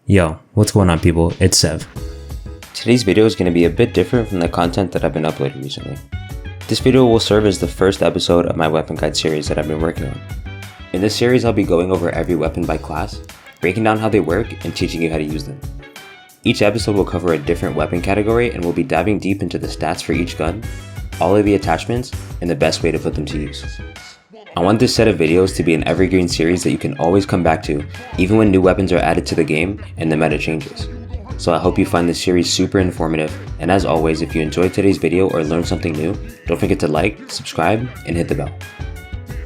Yo, what's going on people? It's Sevv. Today's video is going to be a bit different from the content that I've been uploading recently. This video will serve as the first episode of my weapon guide series that I've been working on. In this series, I'll be going over every weapon by class, breaking down how they work, and teaching you how to use them. Each episode will cover a different weapon category and we'll be diving deep into the stats for each gun, all of the attachments, and the best way to put them to use. I want this set of videos to be an evergreen series that you can always come back to, even when new weapons are added to the game and the meta changes. So I hope you find this series super informative, and as always, if you enjoyed today's video or learned something new, don't forget to like, subscribe, and hit the bell.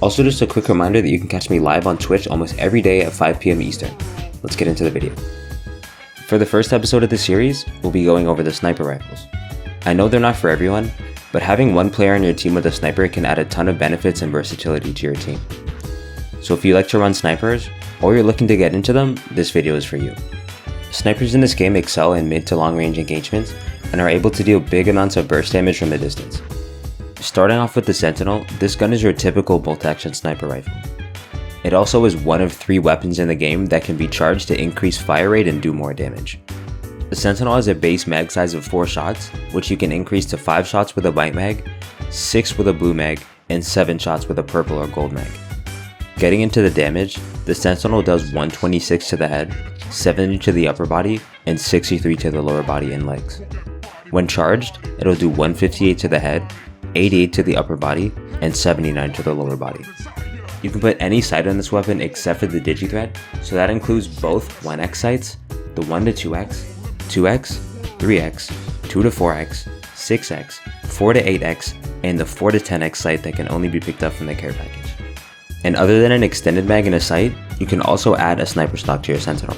Also, just a quick reminder that you can catch me live on Twitch almost every day at 5 PM Eastern. Let's get into the video. For the first episode of this series, we'll be going over the sniper rifles. I know they're not for everyone, but having one player on your team with a sniper can add a ton of benefits and versatility to your team. So if you like to run snipers, or you're looking to get into them, this video is for you. Snipers in this game excel in mid to long range engagements and are able to deal big amounts of burst damage from a distance. Starting off with the Sentinel, this gun is your typical bolt action sniper rifle. It also is one of 3 weapons in the game that can be charged to increase fire rate and do more damage. The Sentinel has a base mag size of 4 shots, which you can increase to 5 shots with a white mag, 6 with a blue mag, and 7 shots with a purple or gold mag. Getting into the damage, the Sentinel does 126 to the head, 70 to the upper body, and 63 to the lower body and legs. When charged, it'll do 158 to the head, 88 to the upper body, and 79 to the lower body. You can put any sight on this weapon except for the digi-threat, so that includes both 1x sights, the 1 to 2x, 2x, 3x, 2 to 4x, 6x, 4 to 8x, and the 4 to 10x sight that can only be picked up from the care package. And other than an extended mag and a sight, you can also add a sniper stock to your Sentinel.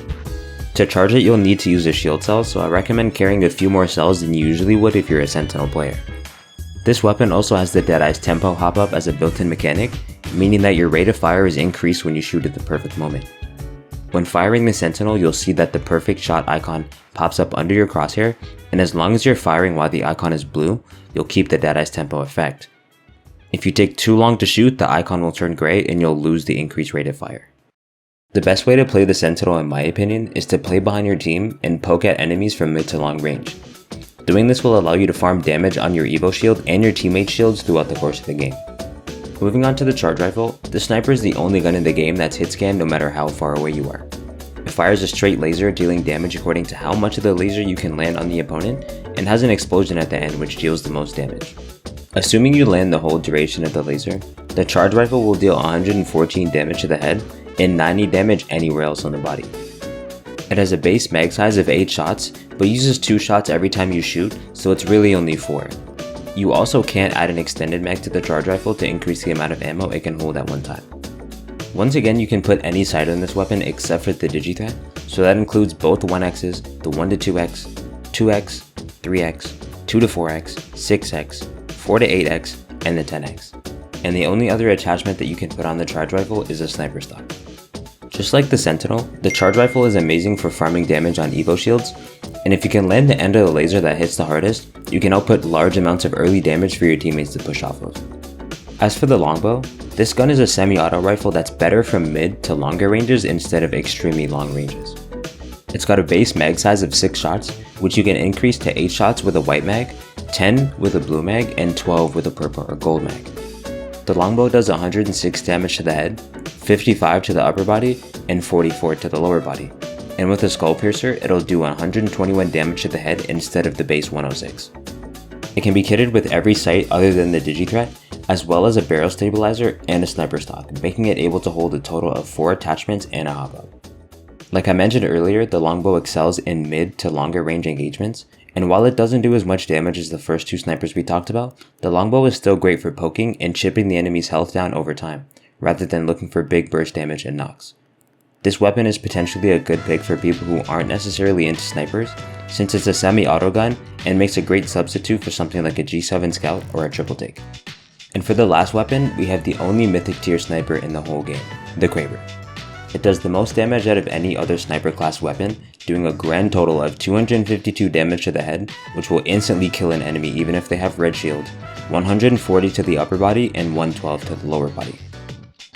To charge it, you'll need to use a shield cell, so I recommend carrying a few more cells than you usually would if you're a Sentinel player. This weapon also has the Deadeye's tempo hop up as a built-in mechanic, meaning that your rate of fire is increased when you shoot at the perfect moment. When firing the Sentinel, you'll see that the perfect shot icon pops up under your crosshair, and as long as you're firing while the icon is blue, you'll keep the Deadeye's tempo effect. If you take too long to shoot, the icon will turn gray and you'll lose the increased rate of fire. The best way to play the Sentinel, in my opinion, is to play behind your team and poke at enemies from mid to long range. Doing this will allow you to farm damage on your Evo shield and your teammates' shields throughout the course of the game. Moving on to the charge rifle, the sniper is the only gun in the game that's hit scan no matter how far away you are. It fires a straight laser, dealing damage according to how much of the laser you can land on the opponent, and has an explosion at the end which deals the most damage. Assuming you land the whole duration of the laser, the charge rifle will deal 114 damage to the head and 90 damage anywhere else on the body. It has a base mag size of 8 shots, but uses 2 shots every time you shoot, so it's really only 4. You also can't add an extended mag to the charge rifle to increase the amount of ammo it can hold at one time. Once again, you can put any sight on this weapon except for the digi-threat, so that includes both 1x's, the 1 to 2x, 2x, 3x, 2 to 4x, 6x, 4 to 8x, and the 10x. And the only other attachment that you can put on the charge rifle is a sniper stock. Just like the Sentinel, the charge rifle is amazing for farming damage on Evo shields, and if you can land the end of the laser that hits the hardest, you can output large amounts of early damage for your teammates to push off of. As for the Longbow, this gun is a semi-auto rifle that's better from mid to longer ranges instead of extremely long ranges. It's got a base mag size of 6 shots, which you can increase to 8 shots with a white mag, 10 with a blue mag, and 12 with a purple or gold mag. The Longbow does 106 damage to the head, 55 to the upper body, and 44 to the lower body. And with a skull piercer, it'll do 121 damage to the head instead of the base 106. It can be kitted with every sight other than the digi-threat, as well as a barrel stabilizer and a sniper stock, making it able to hold a total of 4 attachments and a hop-up. Like I mentioned earlier, the Longbow excels in mid to longer range engagements, and while it doesn't do as much damage as the first 2 snipers we talked about, the Longbow is still great for poking and chipping the enemy's health down over time, rather than looking for big burst damage and knocks. This weapon is potentially a good pick for people who aren't necessarily into snipers, since it's a semi-auto gun and makes a great substitute for something like a G7 Scout or a triple take. And for the last weapon, we have the only mythic tier sniper in the whole game, the Kraber. It does the most damage out of any other sniper class weapon, doing a grand total of 252 damage to the head, which will instantly kill an enemy even if they have red shield, 140 to the upper body, and 112 to the lower body.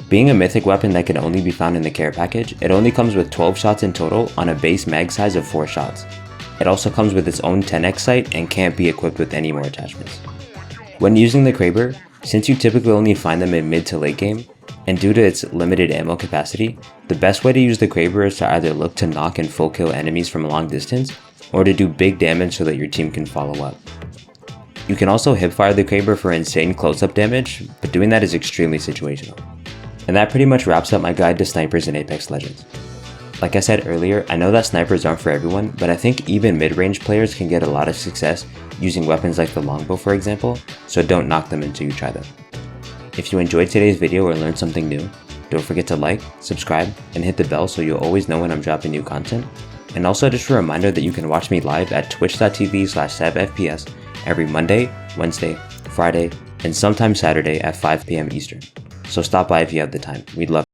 Being a mythic weapon that can only be found in the care package, it only comes with 12 shots in total on a base mag size of 4 shots. It also comes with its own 10x sight and can't be equipped with any more attachments. When using the Kraber, since you typically only find them in mid to late game, and due to its limited ammo capacity, the best way to use the Kraber is to either look to knock and full kill enemies from a long distance, or to do big damage so that your team can follow up. You can also hipfire the Kraber for insane close-up damage, but doing that is extremely situational. And that pretty much wraps up my guide to snipers in Apex Legends. Like I said earlier, I know that snipers aren't for everyone, but I think even mid-range players can get a lot of success using weapons like the Longbow for example, so don't knock them until you try them. If you enjoyed today's video or learned something new, don't forget to like, subscribe, and hit the bell so you'll always know when I'm dropping new content. And also just a reminder that you can watch me live at twitch.tv/SevvFPS every Monday, Wednesday, Friday, and sometimes Saturday at 5 p.m. Eastern. So stop by if you have the time. We'd love